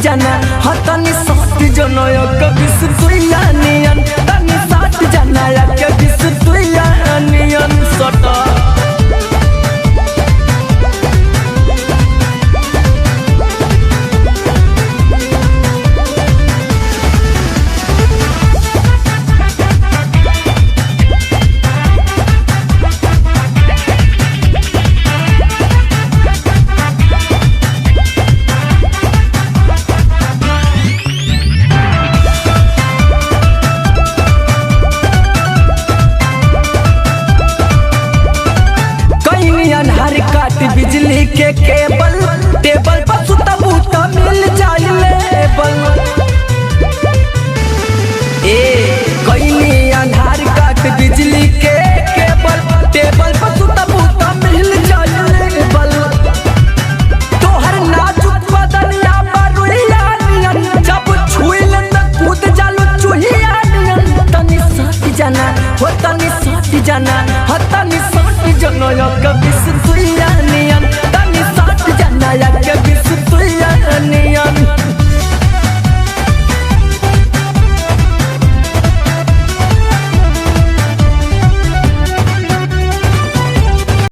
जाना हाँ तनी साथ जना या कभी सुतुया नियन तनी साथ जाना या कभी सुतुया नियन सटा बिजली के केबल टेबल पर सुता बूता मिल जाए लेबल कईनी आधार कार्ड बिजली के केबल टेबल पर सुता बूता मिल जाए लेबल तोहर नाजुक बदनिया बरुइया नियन जब छुइल त कूद जालू चुहिया नियन तनी साथ जाना हो तनी साथ जाना हो तनी साथ जाना या कभी सुतुया नियन तनी साथ जाना या कभी सुतुया नियन।